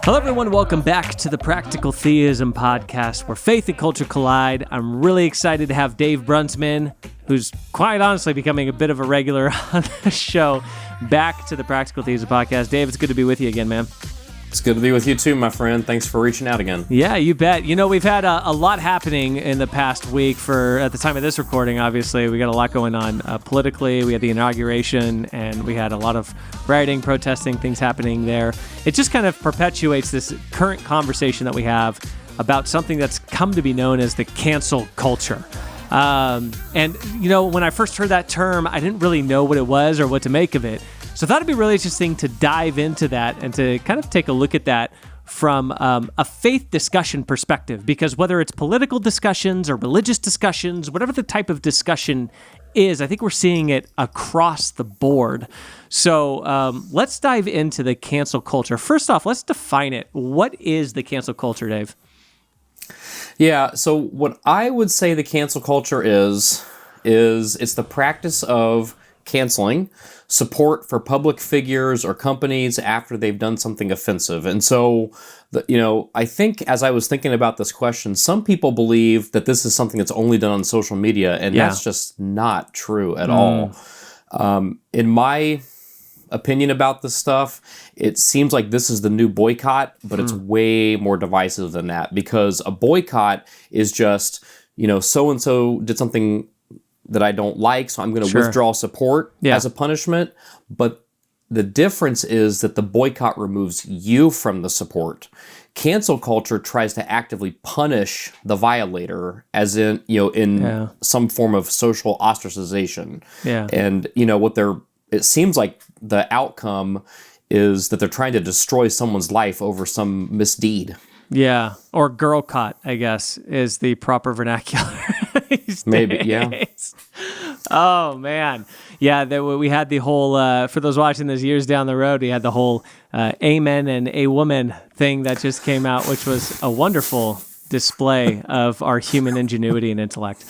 Hello, everyone. Welcome back to the Practical Theism podcast, where faith and culture collide. I'm really excited to have Dave Brunsman, who's quite honestly becoming a bit of a regular on the show, back to the Practical Theism podcast. Dave, it's good to be with you again, man. It's good to be with you too, my friend. Thanks for reaching out again. Yeah, you bet. You know, we've had a lot happening in the past week. At the time of this recording, obviously, we got a lot going on politically. We had the inauguration, and we had a lot of rioting, protesting, things happening there. It just kind of perpetuates this current conversation that we have about something that's come to be known as the cancel culture. And, you know, when I first heard that term, I didn't really know what it was or what to make of it. So I thought it'd be really interesting to dive into that and to kind of take a look at that from a faith discussion perspective, because whether it's political discussions or religious discussions, whatever the type of discussion is, I think we're seeing it across the board. So let's dive into the cancel culture. First off, let's define it. What is the cancel culture, Dave? Yeah, so what I would say the cancel culture is it's the practice of canceling support for public figures or companies after they've done something offensive. And so, I think as I was thinking about this question, some people believe that this is something that's only done on social media, and that's just not true at all. In my opinion about this stuff, it seems like this is the new boycott, but it's way more divisive than that, because a boycott is just, so-and-so did something that I don't like, so I'm going to withdraw support as a punishment. But the difference is that the boycott removes you from the support. Cancel culture tries to actively punish the violator, as in, some form of social ostracization. Yeah. And, it seems like the outcome is that they're trying to destroy someone's life over some misdeed. Yeah, or girl caught, I guess, is the proper vernacular. Maybe, yeah. Oh, man. Yeah, we had the whole, for those watching this years down the road, we had the whole amen and a woman thing that just came out, which was a wonderful display of our human ingenuity and intellect.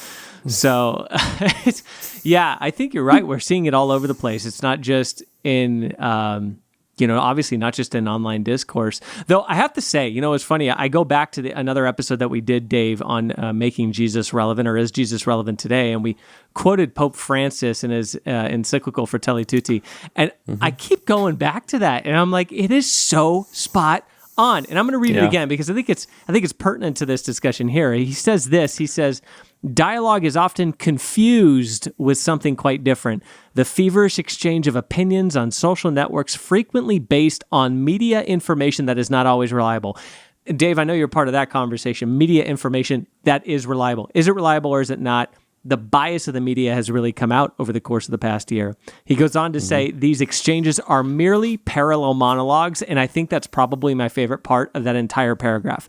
So, I think you're right. We're seeing it all over the place. It's not just in... obviously not just in online discourse. Though I have to say, it's funny. I go back to another episode that we did, Dave, on making Jesus relevant, or is Jesus relevant today? And we quoted Pope Francis in his encyclical Fratelli Tutti. And I keep going back to that. And I'm like, it is so spot on. And I'm going to read it again, because I think it's pertinent to this discussion here. He says this. He says, dialogue is often confused with something quite different. The feverish exchange of opinions on social networks frequently based on media information that is not always reliable. Dave, I know you're part of that conversation. Media information that is reliable. Is it reliable or is it not? The bias of the media has really come out over the course of the past year. He goes on to say, these exchanges are merely parallel monologues, and I think that's probably my favorite part of that entire paragraph.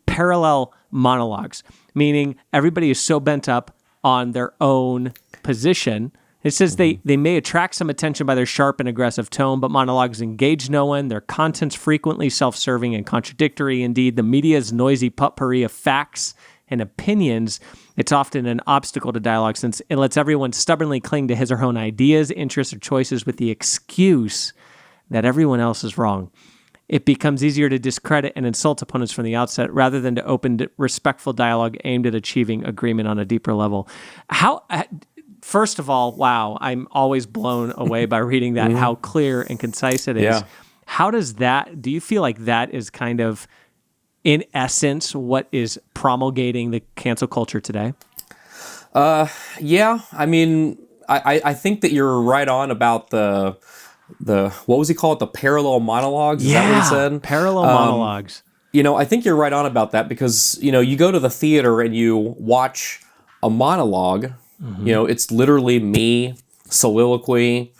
Parallel monologues, meaning everybody is so bent up on their own position. It says they may attract some attention by their sharp and aggressive tone, but monologues engage no one. Their content's frequently self-serving and contradictory. Indeed, the media's noisy potpourri of facts and opinions, it's often an obstacle to dialogue, since it lets everyone stubbornly cling to his or her own ideas, interests, or choices with the excuse that everyone else is wrong. It becomes easier to discredit and insult opponents from the outset rather than to open respectful dialogue aimed at achieving agreement on a deeper level. First of all, wow, I'm always blown away by reading that, how clear and concise it is. Yeah. How does do you feel like that is kind of, in essence, what is promulgating the cancel culture today? Yeah, I mean, I think that you're right on about the what was he called? The parallel monologues? Is that what he said? Parallel monologues. I think you're right on about that, because, you go to the theater and you watch a monologue, it's literally me, soliloquy,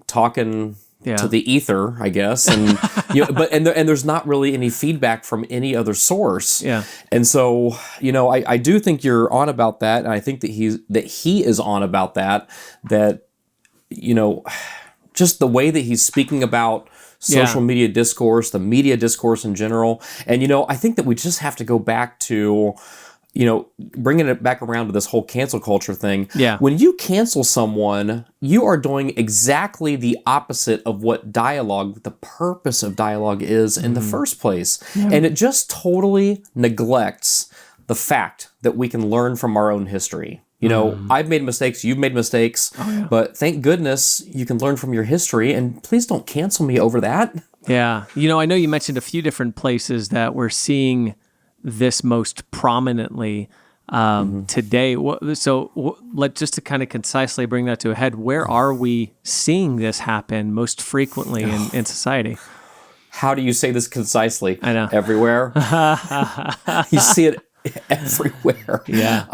talking to the ether, I guess, and and there's not really any feedback from any other source. Yeah. And so, I do think you're on about that, and I think that he is on about that, just the way that he's speaking about social media discourse, the media discourse in general. And, I think that we just have to go back to bringing it back around to this whole cancel culture thing. Yeah. When you cancel someone, you are doing exactly the opposite of what the purpose of dialogue is in the first place. Yeah. And it just totally neglects the fact that we can learn from our own history. I've made mistakes, you've made mistakes, but thank goodness you can learn from your history, and please don't cancel me over that. Yeah. I know you mentioned a few different places that we're seeing this most prominently today. Let's just to kind of concisely bring that to a head, where are we seeing this happen most frequently in society? How do you say this concisely? I know. Everywhere. You see it everywhere. Yeah.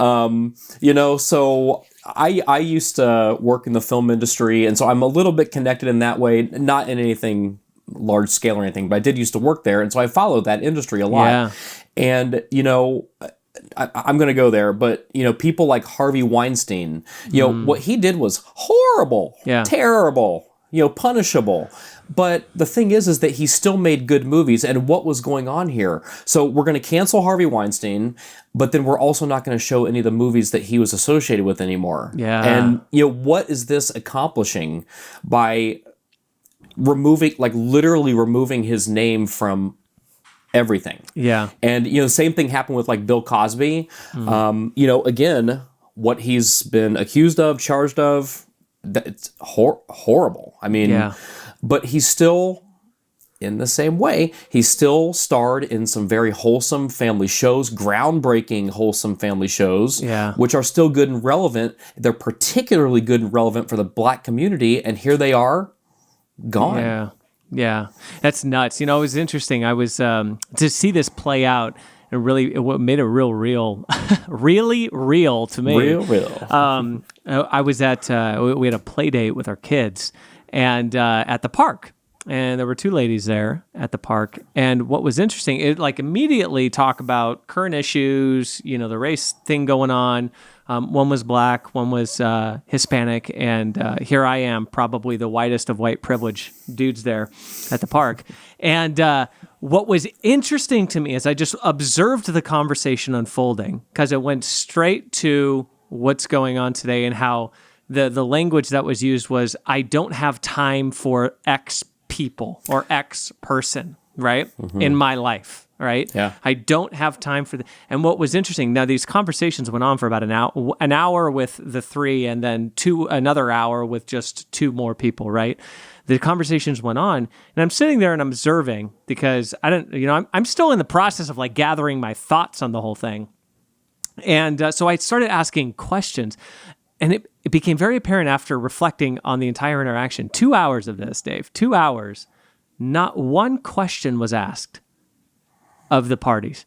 So I used to work in the film industry, and so I'm a little bit connected in that way, not in anything large scale or anything, but I did used to work there, and so I followed that industry a lot. Yeah. And, I'm going to go there, but, people like Harvey Weinstein, what he did was horrible, terrible, punishable. But the thing is that he still made good movies. And what was going on here? So we're going to cancel Harvey Weinstein, but then we're also not going to show any of the movies that he was associated with anymore. Yeah. And, what is this accomplishing by literally removing his name from everything? Yeah. And, same thing happened with like Bill Cosby. Again, what he's been accused of, charged of, it's horrible. I mean, but he's still, in the same way, he still starred in some very wholesome family shows, groundbreaking wholesome family shows, which are still good and relevant. They're particularly good and relevant for the Black community, and here they are, gone. Yeah, that's nuts. It was interesting. I was to see this play out, and really, what made it really real to me. Real. I was at we had a play date with our kids, and at the park, and there were two ladies there at the park. And what was interesting, it immediately talk about current issues, the race thing going on. One was Black, one was Hispanic, and here I am, probably the whitest of white privilege dudes there at the park. And what was interesting to me is I just observed the conversation unfolding, because it went straight to what's going on today, and how the language that was used was, I don't have time for X people or X person, right, in my life. Right? Yeah. I don't have time for And what was interesting, now these conversations went on for about an hour with the three, and then another hour with just two more people, right? The conversations went on, and I'm sitting there and I'm observing, because I'm still in the process of gathering my thoughts on the whole thing. And so I started asking questions, and it became very apparent after reflecting on the entire interaction. 2 hours of this, Dave, 2 hours, not one question was asked of the parties.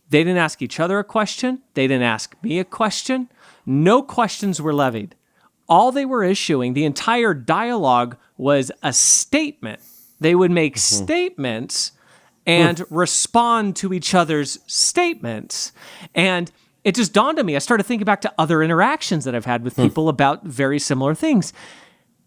They didn't ask each other a question. They didn't ask me a question. No questions were levied. All they were issuing, the entire dialogue was a statement. They would make statements and respond to each other's statements. And it just dawned on me. I started thinking back to other interactions that I've had with people about very similar things.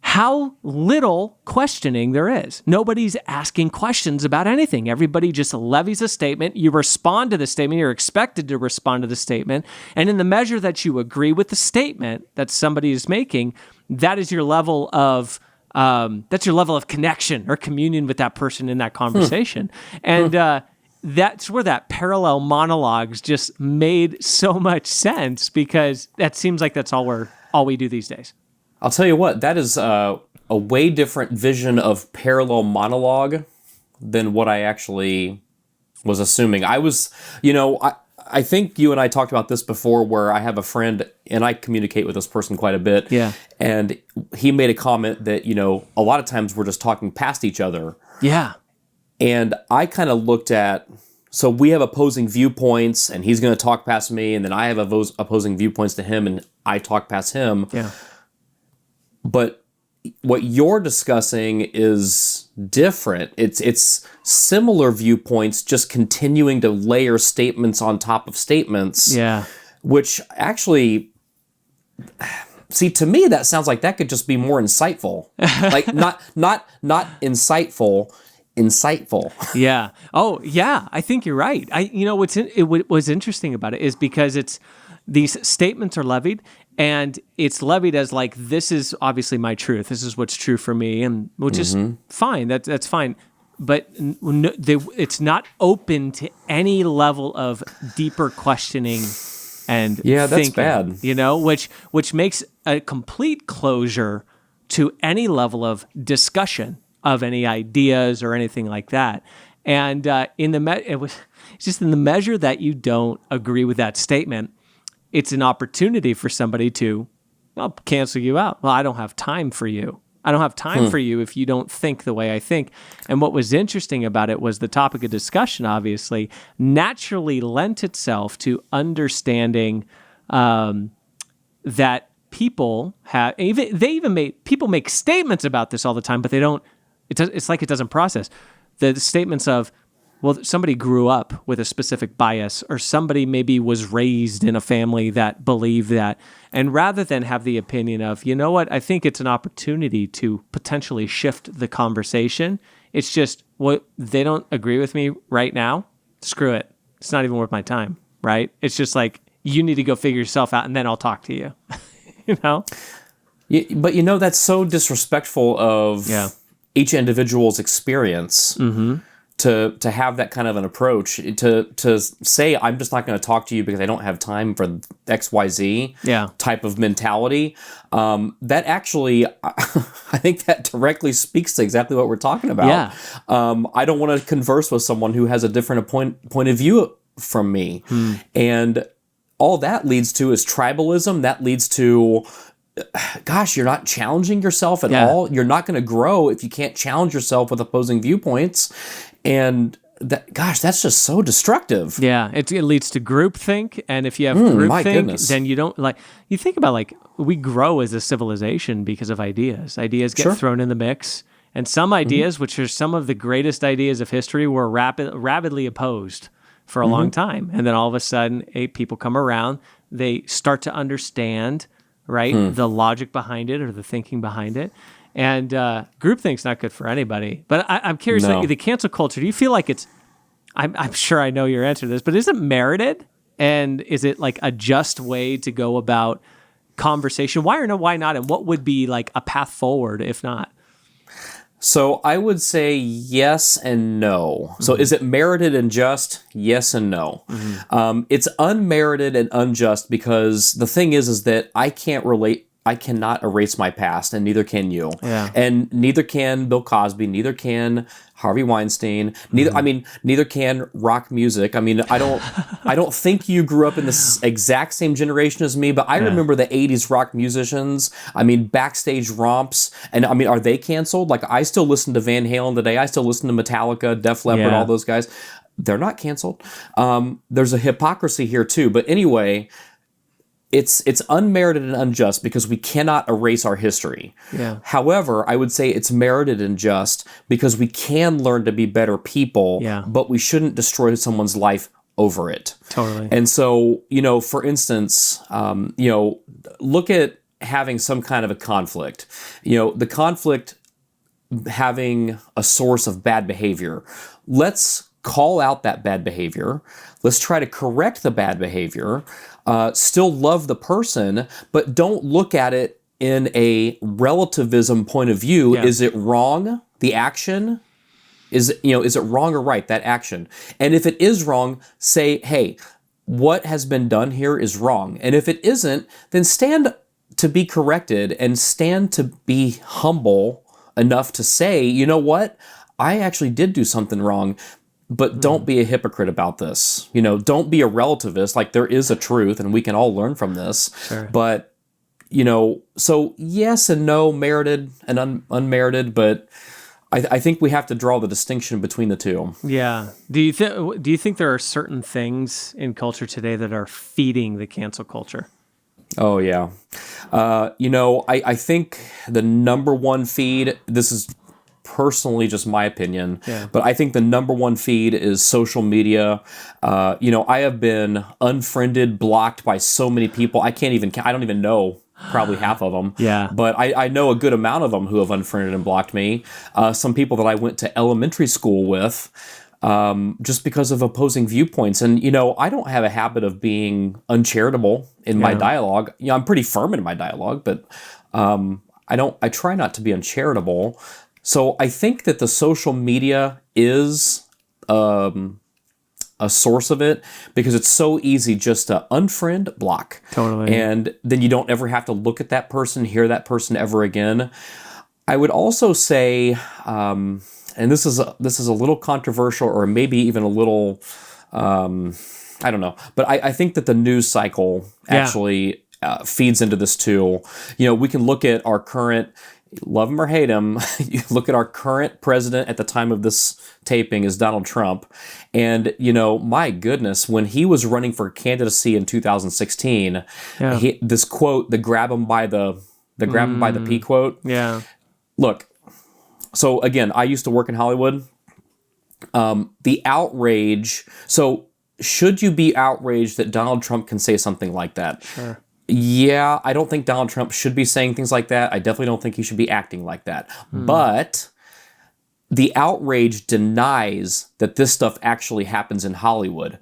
How little questioning there is. Nobody's asking questions about anything. Everybody just levies a statement. You respond to the statement. You're expected to respond to the statement. And in the measure that you agree with the statement that somebody is making, that is your level of connection or communion with that person in that conversation. And that's where that parallel monologues just made so much sense, because that seems like that's all we do these days. I'll tell you what, that is a way different vision of parallel monologue than what I actually was assuming. I think you and I talked about this before, where I have a friend and I communicate with this person quite a bit. Yeah. And he made a comment that, a lot of times we're just talking past each other. Yeah. And I kind of looked at, so we have opposing viewpoints, and he's going to talk past me, and then I have opposing viewpoints to him, and I talk past him. Yeah. But what you're discussing is different. It's similar viewpoints, just continuing to layer statements on top of statements. Yeah. Which actually, see, to me, that sounds like that could just be more insightful. Like not insightful insightful. Yeah. Oh, yeah. I think you're right. What was interesting about it is because these statements are levied, and it's levied as like, this is obviously my truth. This is what's true for me, and which is fine. That's fine. But it's not open to any level of deeper questioning and Yeah, that's thinking, bad. which makes a complete closure to any level of discussion of any ideas or anything like that. And it's just in the measure that you don't agree with that statement, it's an opportunity for somebody to, well, cancel you out. Well, I don't have time for you. I don't have time for you if you don't think the way I think. And what was interesting about it was the topic of discussion, obviously, naturally lent itself to understanding that people have, people make statements about this all the time, but they don't, it's like it doesn't process. The statements of, well, somebody grew up with a specific bias, or somebody maybe was raised in a family that believed that. And rather than have the opinion of, you know what, I think it's an opportunity to potentially shift the conversation. It's just, what, they don't agree with me right now. Screw it. It's not even worth my time, right? It's just like, you need to go figure yourself out, and then I'll talk to you. You know? Yeah, but that's so disrespectful of each individual's experience. To have that kind of an approach, to say, I'm just not going to talk to you because I don't have time for XYZ type of mentality, that actually, I think that directly speaks to exactly what we're talking about. Yeah. I don't want to converse with someone who has a different point of view from me. And all that leads to is tribalism. That leads to, gosh, you're not challenging yourself at all. You're not going to grow if you can't challenge yourself with opposing viewpoints. And that's just so destructive. Yeah, it leads to groupthink, and if you have groupthink, then you don't you think about we grow as a civilization because of ideas. Ideas get thrown in the mix, and some ideas, which are some of the greatest ideas of history, were rapidly opposed for a long time, and then all of a sudden, people come around, they start to understand, right, the logic behind it or the thinking behind it. And groupthink's not good for anybody. But I'm curious, the cancel culture, do you feel like it's, I'm sure I know your answer to this, but is it merited? And is it like a just way to go about conversation? Why not? And what would be like a path forward if not? So I would say yes and no. So is it merited and just? Yes and no. It's unmerited and unjust because the thing is that I cannot erase my past, and neither can you. Yeah. And neither can Bill Cosby, neither can Harvey Weinstein, neither can rock music. I mean, I don't think you grew up in the exact same generation as me, but I remember the 80s rock musicians. I mean, backstage romps, and I mean, are they canceled? Like, I still listen to Van Halen today. I still listen to Metallica, Def Leppard, all those guys. They're not canceled. There's a hypocrisy here too. But anyway, it's unmerited and unjust because we cannot erase our history. Yeah. However, I would say it's merited and just because we can learn to be better people, but we shouldn't destroy someone's life over it. Totally. And so, for instance, look at having some kind of a conflict. The conflict having a source of bad behavior. Let's call out that bad behavior. Let's try to correct the bad behavior. Still love the person, but don't look at it in a relativism point of view. Is it wrong, the action? Is it wrong or right, that action? And if it is wrong, say, hey, what has been done here is wrong. And if it isn't, then stand to be corrected and stand to be humble enough to say, you know what? I actually did do something wrong. But don't be a hypocrite about this. Don't be a relativist. Like, there is a truth, and we can all learn from this. Sure. But, so yes and no, merited and unmerited, but I think we have to draw the distinction between the two. Yeah. Do you think there are certain things in culture today that are feeding the cancel culture? Oh, yeah. I think the number one feed, this is personally just my opinion, but I think the number one feed is social media. I have been unfriended, blocked by so many people. I don't even know probably half of them. Yeah. But I know a good amount of them who have unfriended and blocked me. Some people that I went to elementary school with, just because of opposing viewpoints. And, I don't have a habit of being uncharitable in my dialogue. I'm pretty firm in my dialogue, but I try not to be uncharitable. So I think that the social media is a source of it, because it's so easy just to unfriend, block. Totally. And then you don't ever have to look at that person, hear that person ever again. I would also say, and this is a little controversial, or maybe even a little, I don't know, but I think that the news cycle actually feeds into this too. We can look at our current, love him or hate him, you look at our current president at the time of this taping is Donald Trump. And, my goodness, when he was running for candidacy in 2016, this quote, the grab him by the pee quote. Yeah. Look, so again, I used to work in Hollywood. The outrage. So should you be outraged that Donald Trump can say something like that? Sure. Yeah, I don't think Donald Trump should be saying things like that. I definitely don't think he should be acting like that. But the outrage denies that this stuff actually happens in Hollywood.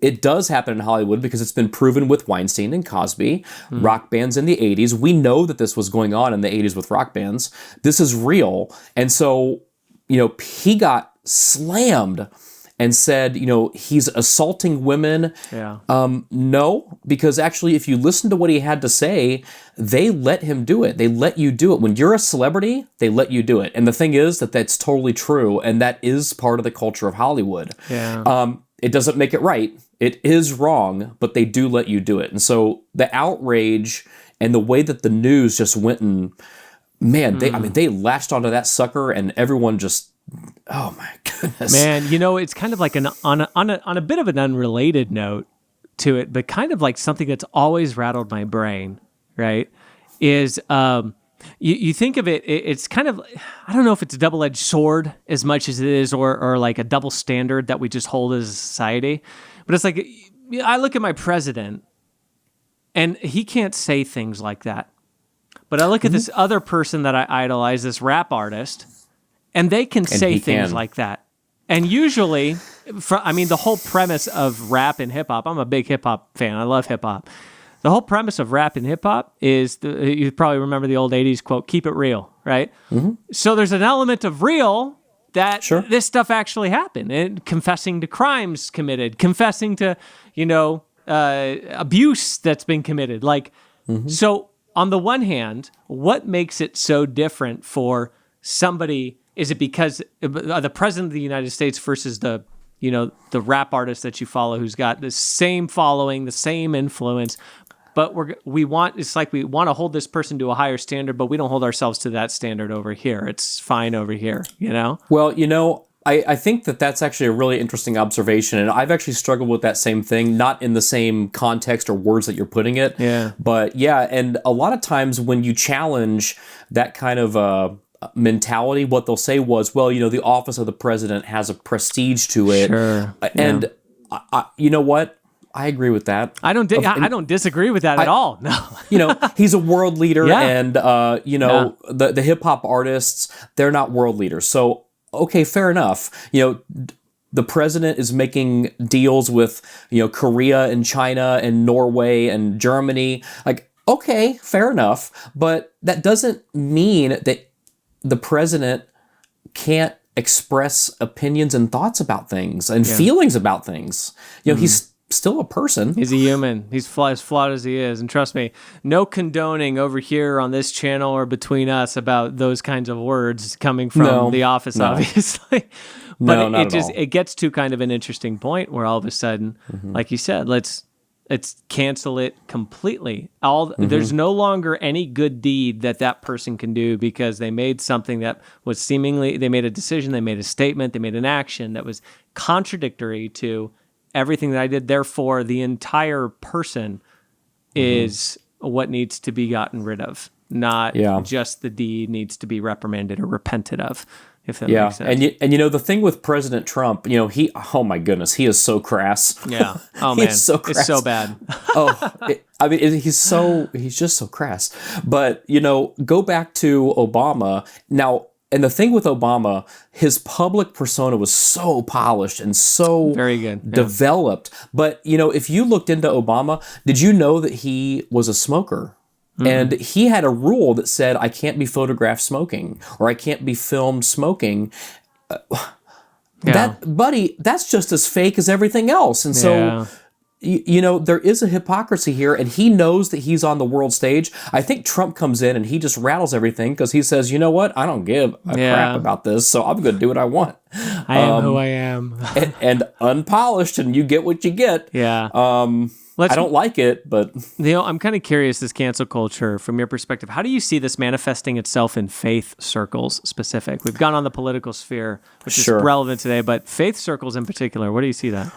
It does happen in Hollywood because it's been proven with Weinstein and Cosby, rock bands in the 80s. We know that this was going on in the 80s with rock bands. This is real. And so, he got slammed and said, he's assaulting women. Yeah. No, because actually, if you listen to what he had to say, they let him do it. They let you do it. When you're a celebrity, they let you do it. And the thing is that that's totally true, and that is part of the culture of Hollywood. Yeah. It doesn't make it right. It is wrong, but they do let you do it. And so the outrage and the way that the news just went and, man, they latched onto that sucker, and everyone just, oh my goodness. Man, it's kind of like on a bit of an unrelated note to it, but kind of like something that's always rattled my brain, right? Is you think of it, it's kind of, I don't know if it's a double-edged sword as much as it is, or like a double standard that we just hold as a society. But it's like, I look at my president, and he can't say things like that. But I look at this other person that I idolize, this rap artist, and they can say things like that. And usually, the whole premise of rap and hip-hop, I'm a big hip-hop fan. I love hip-hop. The whole premise of rap and hip-hop is, you probably remember the old 80s quote, keep it real, right? So there's an element of real that this stuff actually happened. And confessing to crimes committed, confessing to, abuse that's been committed. So on the one hand, what makes it so different for somebody? Is it because the president of the United States versus the rap artist that you follow, who's got the same following, the same influence, but we want to hold this person to a higher standard, but we don't hold ourselves to that standard over here. It's fine over here, Well, I think that's actually a really interesting observation, and I've actually struggled with that same thing, not in the same context or words that you're putting it. Yeah. But yeah, and a lot of times when you challenge that kind of mentality, what they'll say was, well, the office of the president has a prestige to it. Sure. And you know what? I agree with that. I don't disagree with that at all. No. He's a world leader, and the hip hop artists, they're not world leaders. So okay, fair enough. The president is making deals with Korea and China and Norway and Germany. Like, okay, fair enough, but that doesn't mean that the president can't express opinions and thoughts about things and feelings about things. He's still a person. He's a human. He's as flawed as he is. And trust me, no condoning over here on this channel or between us about those kinds of words coming from the office, obviously. But it gets to kind of an interesting point where all of a sudden, like you said, let's cancel it completely. There's no longer any good deed that person can do because they made something that was they made a decision, they made a statement, they made an action that was contradictory to everything that I did. Therefore, the entire person is what needs to be gotten rid of, not just the deed needs to be reprimanded or repented of. if that Yeah, makes sense. and the thing with President Trump, he, oh my goodness, he is so crass. Yeah. Oh He man, is so crass. it's so bad. He's just so crass. But go back to Obama now. And the thing with Obama, his public persona was so polished and so Very good. Yeah. developed. But, if you looked into Obama, did you know that he was a smoker? And he had a rule that said, I can't be photographed smoking or I can't be filmed smoking. Buddy, that's just as fake as everything else. And so, there is a hypocrisy here, and he knows that he's on the world stage. I think Trump comes in and he just rattles everything because he says, you know what? I don't give a crap about this, so I'm going to do what I want. I am who I am. and unpolished, and you get what you get. Yeah. I don't like it, but... I'm kind of curious, this cancel culture, from your perspective, how do you see this manifesting itself in faith circles specific? We've gone on the political sphere, which is relevant today, but faith circles in particular, where do you see that?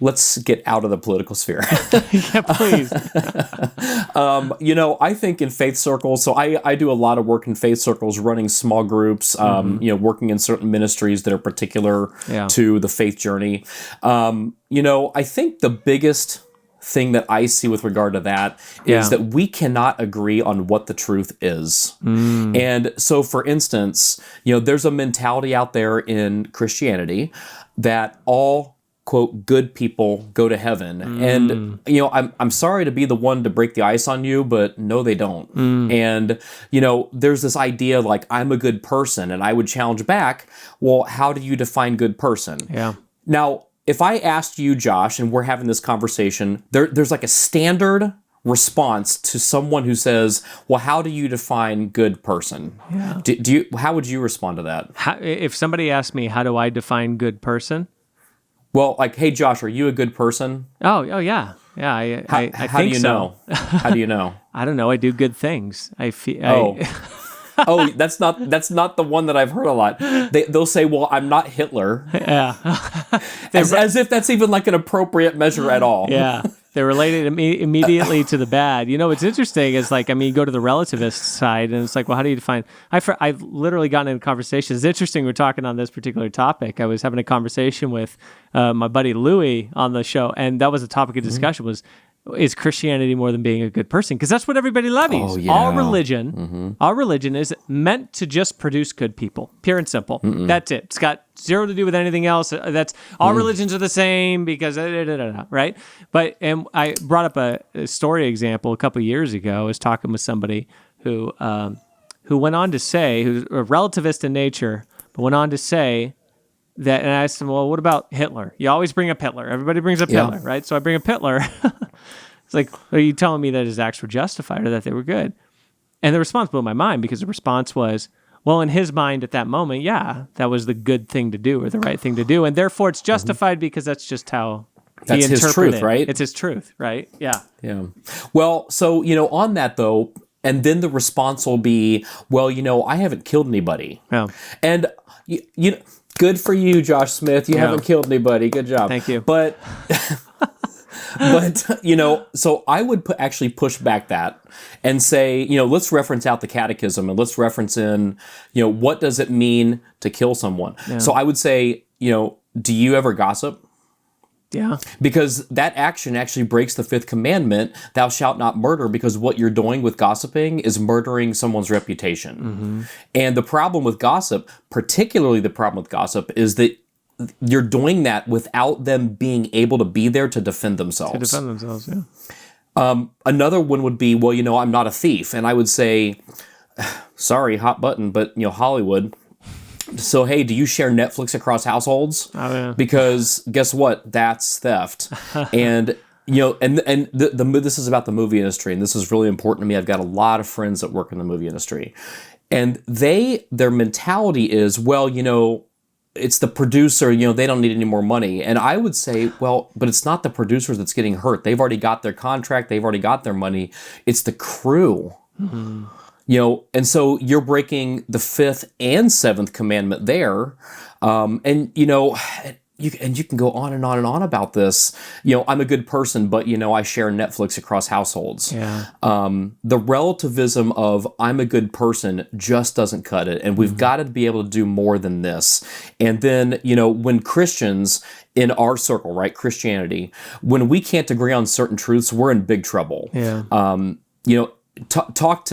Let's get out of the political sphere. Yeah, please. I think in faith circles, so I do a lot of work in faith circles, running small groups, working in certain ministries that are particular to the faith journey. I think the biggest thing that I see with regard to that is that we cannot agree on what the truth is. And so, for instance, there's a mentality out there in Christianity that all quote, good people go to heaven. And, I'm sorry to be the one to break the ice on you, but no, they don't. And, there's this idea like, I'm a good person, and I would challenge back, well, how do you define good person? Yeah. Now, if I asked you, Josh, and we're having this conversation, there's like a standard response to someone who says, well, how do you define good person? Yeah. How would you respond to that? If somebody asked me, how do I define good person? Well, like, hey, Josh, are you a good person? Oh, yeah. Yeah, I how think do you so. know? How do you know? I don't know. I do good things. That's not the one that I've heard a lot. They'll say, well, I'm not Hitler. Yeah. as if that's even like an appropriate measure at all. Yeah. They're related immediately to the bad. What's interesting is you go to the relativist side and it's like, well, how do you define? I've literally gotten into conversations. It's interesting. We're talking on this particular topic. I was having a conversation with my buddy Louie on the show, and that was the topic of discussion was, is Christianity more than being a good person? Because that's what everybody levies. Oh, yeah. All religion is meant to just produce good people, pure and simple. That's it. It's got zero to do with anything else. That's all religions are the same because right. But I brought up a story example a couple of years ago. I was talking with somebody who went on to say, who's a relativist in nature, but went on to say that, and I asked him, well, what about Hitler? You always bring up Hitler. Everybody brings up Hitler, right? So I bring up Hitler. It's like, are you telling me that his acts were justified or that they were good? And the response blew my mind, because the response was, well, in his mind at that moment, that was the good thing to do or the right thing to do. And therefore it's justified because that's just how that's he interpreted his truth, right? It's his truth, right? Yeah. Yeah. Well, so, on that though, and then the response will be, well, I haven't killed anybody. Yeah. And, good for you, Josh Smith. You haven't killed anybody. Good job. Thank you. But, so I would actually push back that and say, let's reference out the catechism and let's reference in, what does it mean to kill someone? Yeah. So I would say, do you ever gossip? Yeah. Because that action actually breaks the fifth commandment, thou shalt not murder, because what you're doing with gossiping is murdering someone's reputation. And the problem with gossip, particularly the problem with gossip, is that you're doing that without them being able to be there to defend themselves. Yeah. Another one would be, well, I'm not a thief. And I would say, sorry, hot button, but, Hollywood. So, hey, do you share Netflix across households? Oh, yeah. Because guess what? That's theft. And, this is about the movie industry, and this is really important to me. I've got a lot of friends that work in the movie industry. And their mentality is, well, it's the producer, they don't need any more money. And I would say, well, but it's not the producers that's getting hurt. They've already got their contract. They've already got their money. It's the crew. And so you're breaking the fifth and seventh commandment there. And you can go on and on and on about this. I'm a good person, but I share Netflix across households. Yeah. The relativism of I'm a good person just doesn't cut it, and we've got to be able to do more than this. And then when Christians in our circle, right, Christianity, when we can't agree on certain truths, we're in big trouble. Yeah. Talk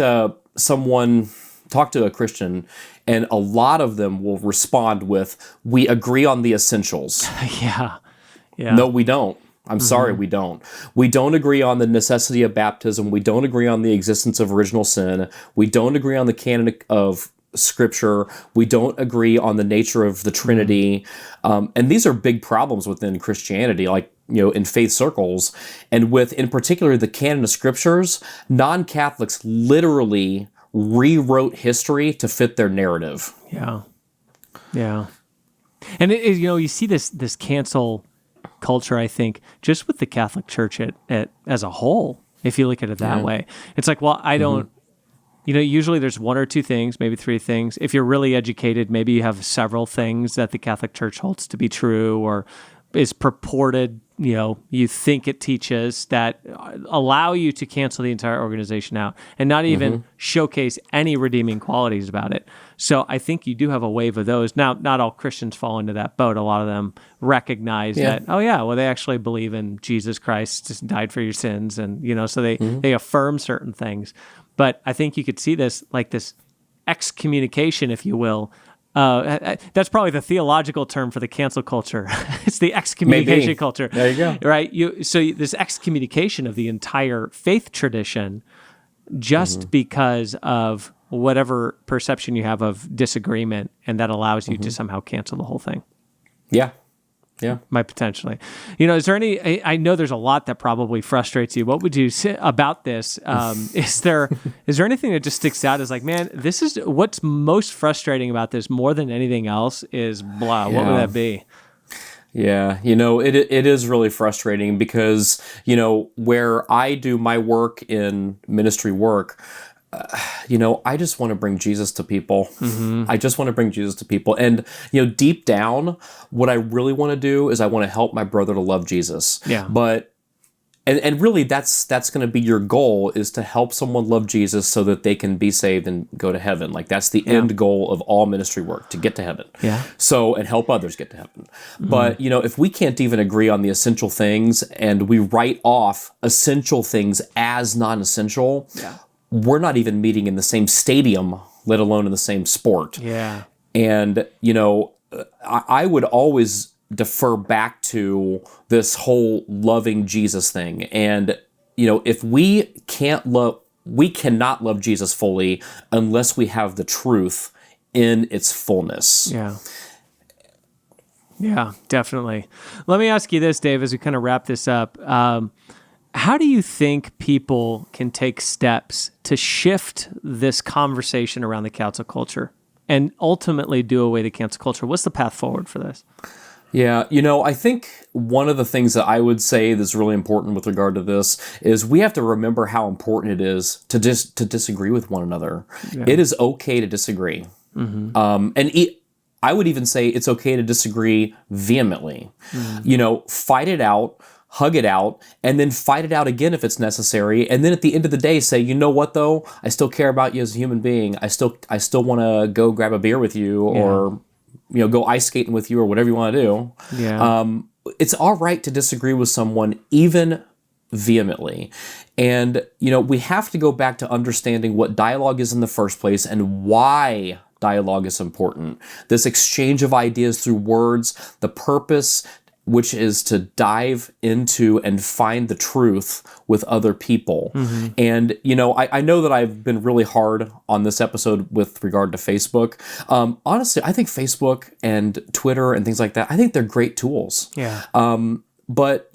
to a Christian, and a lot of them will respond with, "We agree on the essentials." Yeah. No, we don't. I'm sorry, we don't. We don't agree on the necessity of baptism. We don't agree on the existence of original sin. We don't agree on the canon of Scripture. We don't agree on the nature of the Trinity. And these are big problems within Christianity, like, in faith circles. And in particular, the canon of Scriptures, non-Catholics literally rewrote history to fit their narrative. Yeah. Yeah. And you see this cancel culture, I think, just with the Catholic Church as a whole, if you look at it that way. It's like, well, I don't, usually there's one or two things, maybe three things. If you're really educated, maybe you have several things that the Catholic Church holds to be true or is purported, you think it teaches that allow you to cancel the entire organization out and not even showcase any redeeming qualities about it. So I think you do have a wave of those. Now, not all Christians fall into that boat. A lot of them recognize that, they actually believe in Jesus Christ, just died for your sins. And, so they affirm certain things. But I think you could see this, like this excommunication, if you will. That's probably the theological term for the cancel culture. It's the excommunication culture. There you go. Right? So this excommunication of the entire faith tradition just because of whatever perception you have of disagreement, and that allows you to somehow cancel the whole thing. Yeah. Yeah. Might potentially. Is there I know there's a lot that probably frustrates you. What would you say about this? Is there anything that just sticks out as like, man, this is what's most frustrating about this more than anything else is blah. What would that be? Yeah. It is really frustrating because, where I do my work in ministry work, I just want to bring Jesus to people. I just want to bring Jesus to people. And, deep down, what I really want to do is I want to help my brother to love Jesus. Yeah. But, and really that's going to be your goal, is to help someone love Jesus so that they can be saved and go to heaven. Like that's the end goal of all ministry work, to get to heaven. Yeah. So, and help others get to heaven. But, if we can't even agree on the essential things and we write off essential things as non-essential, we're not even meeting in the same stadium, let alone in the same sport. Yeah. And, I would always defer back to this whole loving Jesus thing. And, if we cannot love Jesus fully unless we have the truth in its fullness. Yeah. Yeah, definitely. Let me ask you this, Dave, as we kind of wrap this up. How do you think people can take steps to shift this conversation around the cancel culture and ultimately do away the cancel culture? What's the path forward for this? Yeah, I think one of the things that I would say that's really important with regard to this is we have to remember how important it is to disagree with one another. Yeah. It is okay to disagree. I would even say it's okay to disagree vehemently. Fight it out, hug it out, and then fight it out again if it's necessary. And then at the end of the day, say, you know what though? I still care about you as a human being. I still want to go grab a beer with you, or go ice skating with you, or whatever you want to do. Yeah. It's all right to disagree with someone, even vehemently. And, we have to go back to understanding what dialogue is in the first place and why dialogue is important. This exchange of ideas through words, the purpose, which is to dive into and find the truth with other people. And, I know that I've been really hard on this episode with regard to Facebook. Honestly, I think Facebook and Twitter and things like that, I think they're great tools. Yeah. But,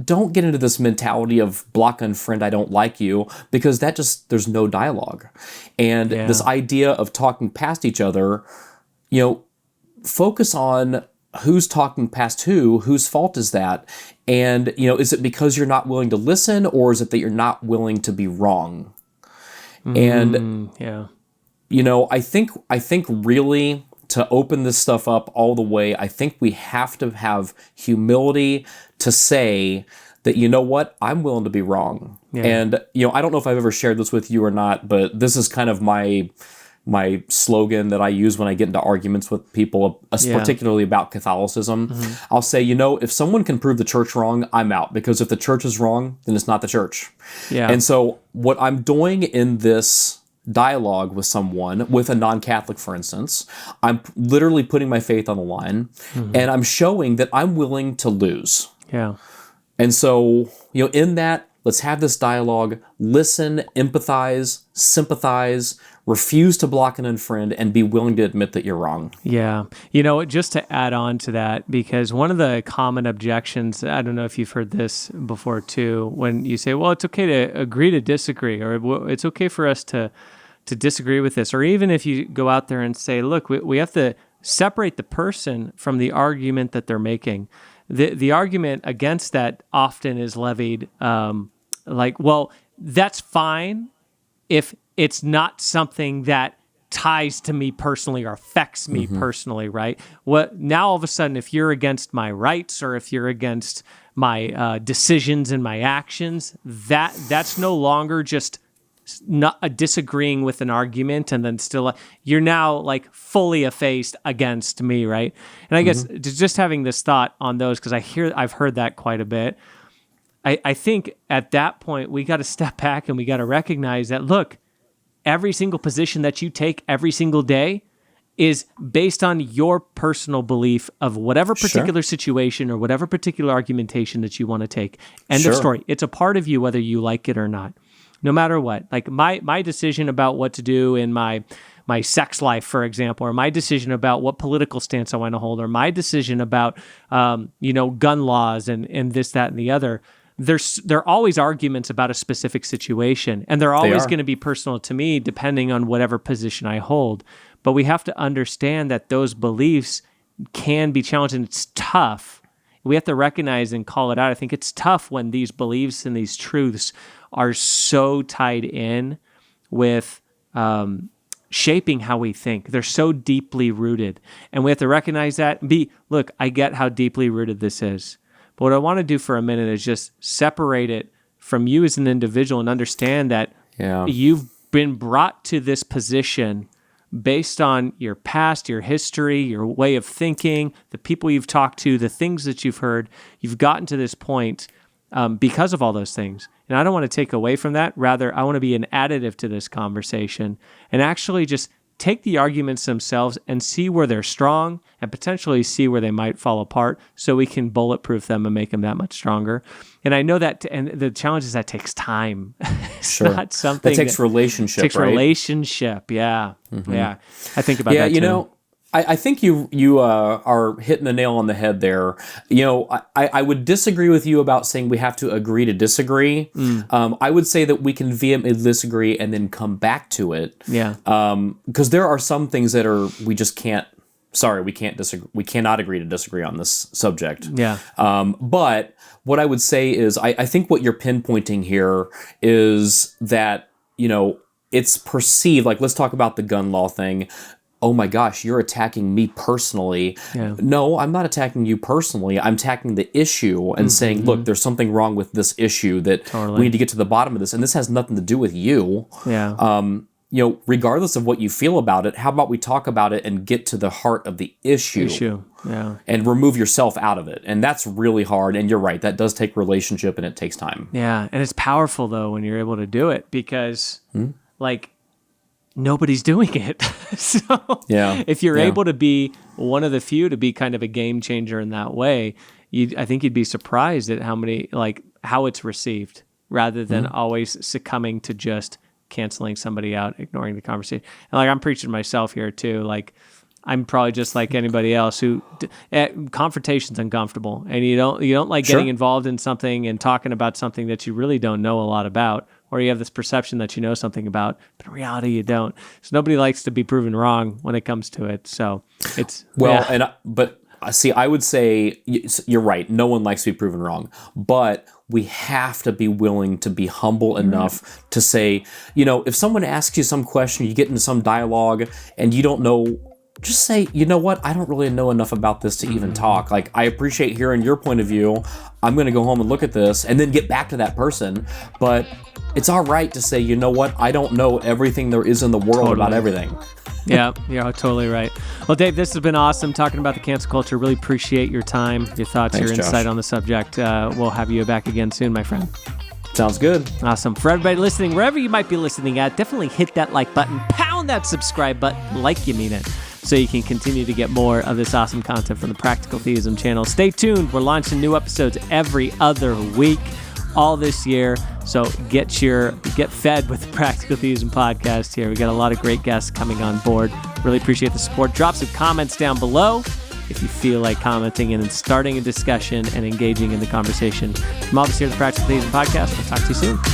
don't get into this mentality of block, unfriend, I don't like you, because there's no dialogue. And this idea of talking past each other, focus on who's talking past whose fault is that? And, is it because you're not willing to listen, or is it that you're not willing to be wrong? And, I think really to open this stuff up all the way, I think we have to have humility to say that, you know what, I'm willing to be wrong. Yeah. And, I don't know if I've ever shared this with you or not, but this is kind of my slogan that I use when I get into arguments with people, particularly about Catholicism. I'll say, if someone can prove the church wrong, I'm out, because if the church is wrong, then it's not the church. Yeah. And so what I'm doing in this dialogue with someone, with a non-Catholic, for instance, I'm literally putting my faith on the line, and I'm showing that I'm willing to lose. Yeah. And so, in that, let's have this dialogue, listen, empathize, sympathize, refuse to block and unfriend, and be willing to admit that you're wrong. Yeah. Just to add on to that, because one of the common objections, I don't know if you've heard this before too, when you say, well, it's okay to agree to disagree, or it's okay for us to disagree with this, or even if you go out there and say, look, we have to separate the person from the argument that they're making. The argument against that often is levied well, that's fine if it's not something that ties to me personally or affects me personally, right? Now all of a sudden, if you're against my rights or if you're against my decisions and my actions, that's no longer just not disagreeing with an argument, and then still you're now like fully effaced against me, right? And I guess just having this thought on those, because I've heard that quite a bit. I think at that point we got to step back and we got to recognize that, look, every single position that you take every single day is based on your personal belief of whatever particular situation or whatever particular argumentation that you want to take. End of story. It's a part of you whether you like it or not. No matter what, like my decision about what to do in my sex life, for example, or my decision about what political stance I want to hold, or my decision about gun laws and this, that, and the other. There are always arguments about a specific situation, and they're always going to be personal to me, depending on whatever position I hold. But we have to understand that those beliefs can be challenged, and it's tough. We have to recognize and call it out. I think it's tough when these beliefs and these truths are so tied in with shaping how we think. They're so deeply rooted. And we have to recognize that and look, I get how deeply rooted this is. But what I want to do for a minute is just separate it from you as an individual and understand that you've been brought to this position based on your past, your history, your way of thinking, the people you've talked to, the things that you've heard. You've gotten to this point because of all those things. And I don't want to take away from that. Rather, I want to be an additive to this conversation and actually just take the arguments themselves and see where they're strong and potentially see where they might fall apart so we can bulletproof them and make them that much stronger. And I know that, and the challenge is that takes time. It's not something that takes relationship, takes right? relationship, yeah. Yeah, I think about that too. I think you are hitting the nail on the head there. I would disagree with you about saying we have to agree to disagree. I would say that we can vehemently disagree and then come back to it. Yeah. Because there are some things that we just can't. Sorry, we can't disagree. We cannot agree to disagree on this subject. Yeah. But what I would say is, I think what you're pinpointing here is that it's perceived. Like, let's talk about the gun law thing. Oh my gosh, you're attacking me personally. Yeah. No, I'm not attacking you personally. I'm attacking the issue and saying, look, there's something wrong with this issue that we need to get to the bottom of this. And this has nothing to do with you. Yeah. Regardless of what you feel about it, how about we talk about it and get to the heart of the issue. Yeah. And remove yourself out of it. And that's really hard. And you're right, that does take relationship and it takes time. Yeah. And it's powerful though when you're able to do it because nobody's doing it. So if you're able to be one of the few to be kind of a game changer in that way, I think you'd be surprised at how it's received rather than always succumbing to just canceling somebody out, ignoring the conversation. And I'm preaching to myself here too. I'm probably just like anybody else who confrontation's uncomfortable, and you don't like getting involved in something and talking about something that you really don't know a lot about, or you have this perception that you know something about, but in reality you don't. So nobody likes to be proven wrong when it comes to it. So it's see, I would say you're right. No one likes to be proven wrong, but we have to be willing to be humble enough to say, if someone asks you some question, you get into some dialogue and you don't know just say, you know what, I don't really know enough about this to even talk. Like, I appreciate hearing your point of view. I'm going to go home and look at this and then get back to that person. But it's all right to say, you know what, I don't know everything there is in the world about everything. Yeah, you're totally right. Well, Dave, this has been awesome talking about the cancel culture. Really appreciate your time, your thoughts, Thanks, your insight Josh. on the subject. We'll have you back again soon, my friend. Sounds good. Awesome. For everybody listening, wherever you might be listening at, definitely hit that like button, pound that subscribe button like you mean it, so you can continue to get more of this awesome content from the Practical Theism channel. Stay tuned. We're launching new episodes every other week all this year. So get fed with the Practical Theism podcast here. We got a lot of great guests coming on board. Really appreciate the support. Drop some comments down below if you feel like commenting and starting a discussion and engaging in the conversation. From all of us here at the Practical Theism podcast, we'll talk to you soon.